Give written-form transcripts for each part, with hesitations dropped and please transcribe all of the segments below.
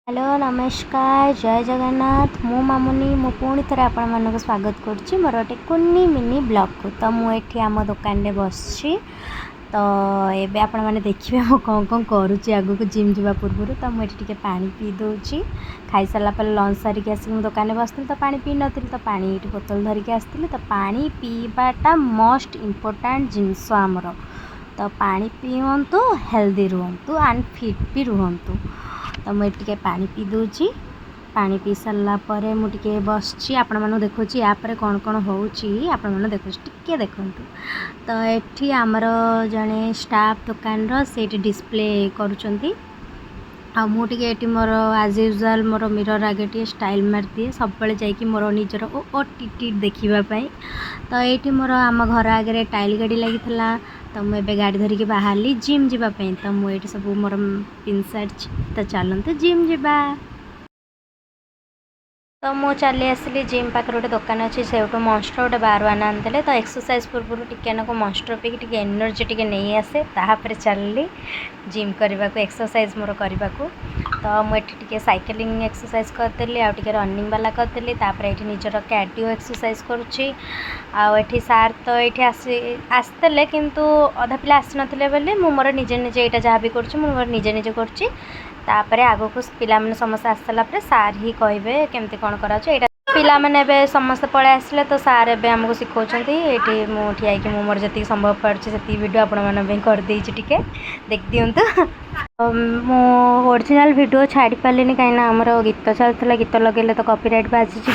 Hello नमस्कार जय जगन्नाथ मु मामुनी मु पुणी थे आपण स्वागत करुच्ची मोर गोटे कुनी मिनी ब्लॉग को। तो मुझे आम दुकान में बस तो ये आपण मैंने देखिए मु कौन कौन करुच्ची आग को जिम जावा पूर्व। तो मुझे पा पी दूची खाई सारा पर लंच सारिक आसिक दुकान में बसती तो पा पी नी तो पा बोतल धरिकी आसती तो पा पीवाटा मोस्ट इम्पोर्टाट जिनस आमर। तो पा पीवतु हेल्दी रुहतु एंड फिट भी रुहतु। तो मुझे पानी पी दूची पानी पी सारा पर मुझे बस आपण मानू देखुँ यापर कौन कौन होने देखुँ टिके देखु। तो ये आमर जड़े स्टाफ दुकान से डिस्प्ले करुँच मुझे मोर आज यूजुआल मोर मिरर आगे टे स्टाइल मार दिए सब जा मोर निजर ओ टी देखापी। तो ये मोर आम घर आगे टाइल गाड़ी लगी तो मुझे गाड़ी धरिकी बाहरली जिम जावाई। तो मुझे सब मोर पिन सार्ट तो चलते जिम जावा। तो मु चली आसली जिम पाखे गोटे दुकान अच्छी से मन्स्टर गोटे बार आनते तो एक्सरसाइज पूर्व टिके मन्स्टर पी टे एनर्जी टे नहीं आसे तापर चलली जिम करने को एक्सरसाइज मोर करने को। तो मुझे साइकिलिंग एक्सरसाइज करदेली आउ टे रनिंग वाला करदेली ये निजर कार्डियो एक्सरसाइज करुँची। आठी सार तो ये आसते किंतु अधा पिला आसी नथिले बोली मु मोर निजे निजे यहाँ जहाँ भी करुँची मोर निजे निजे करुँची। तापर आग को पिला समस्त आस सारा सार ही कहे केमती कौन करा पिला मैंने समस्त पलि आसिले तो सार एवं आमको शिखाऊँ ये मुझे मोर जी संभव पार्टी से वीडियो आपण करदे टिके देख दिंतु। मो ओरिजिनल वीडियो छाड़ी पारे कहीं आमर गीत चलता गीत लगे तो कॉपीराइट बाजिज।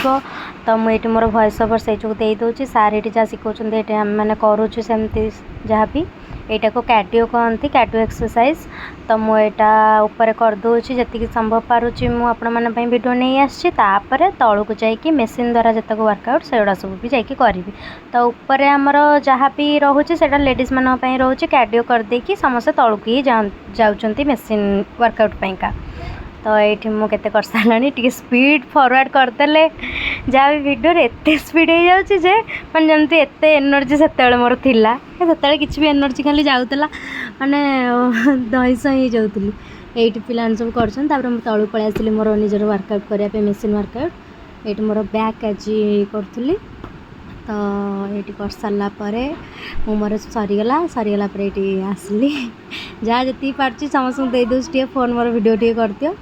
तो मुझे मोर वॉइस ओवर से दे दूँगी सार ये जहाँ शिखाऊँ ये मैंने करुँच सेमती जहाँ भी यहाँ को कार्डियो कहती कार्डियो एक्सरसाइज। तो मुझा ऊपर करदे जी संभव पारुची मुझे वीडियो नहीं आसी तलू को जाकि मेसीन द्वारा जितक वर्कआउट से गुड़ा सब भी जाकि करी। तो ऊपर आमर जहाँ भी रोचे से लेडीज मान रोचे कार्डियो करदेकि समस्त तलू ही जाऊँच मेसीन वर्कआउट पाइका। तो ये मुझे कर सारे टे स्पीड फॉरवर्ड करदे जहाँ भी वीडियो एत स्पीड हो जाए मैंने जमती एत एनर्जी से मोर थिला से किसी भी एनर्जी खाली जाऊला माने दहीस ही जाऊली। ये पिला सब कर तलू पलि आसली मोर निजर वर्कआउट करने मेसीन वर्कआउट ये मोर बैक आज करी। तो ये कर सारापर मोर सरीगला पर ये आसली जहाँ जी पार्टी समस्त दे दूसरी फोन मोर वीडियो टे कर दियो।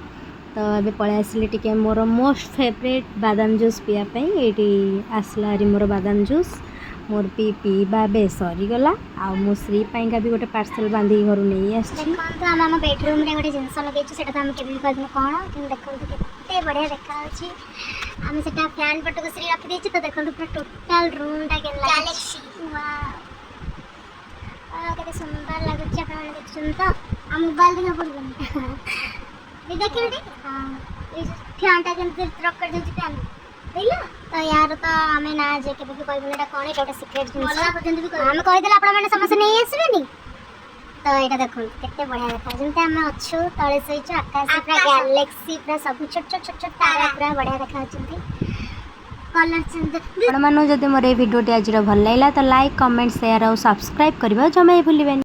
तो ये पलि आसली टे मोर मोस्ट फेवरेट बादाम जूस पीवाई ये आसला मोर बादाम जूस मोर पी पीवा बे सरीगला आ मो श्री पाइका भी गोटे पार्सल बांधिक घर नहीं आम बेडरूम में गोटे जिन लगे कौन कि देखो के बढ़िया देखा आम से फैन पटक श्री रखी तो देखो पूरा टोटाल रूम टा गैलेक्सी के सुंदर लगुच देखुन। तो आ मोबाइल देखा पड़े देखिए फैन टा रख फैन देला। तो यार तो आम ना जे के कहना कौन ये सिक्रेट जिन आम कहीदे आप समस्त नहीं आसबेनि। तो यहाँ देखो केते बढ़िया देखा जमी आम अच्छु तले शोचु आकाश पूरा गैलेक्सी पूरा सब छोट छोट छोट छोट तारा पूरा बढ़िया देखा कलर चेंज। जदि मोर वीडियो आज भल लगा तो लाइक कमेंट शेयर और सब्सक्राइब करवा जमा भूलें।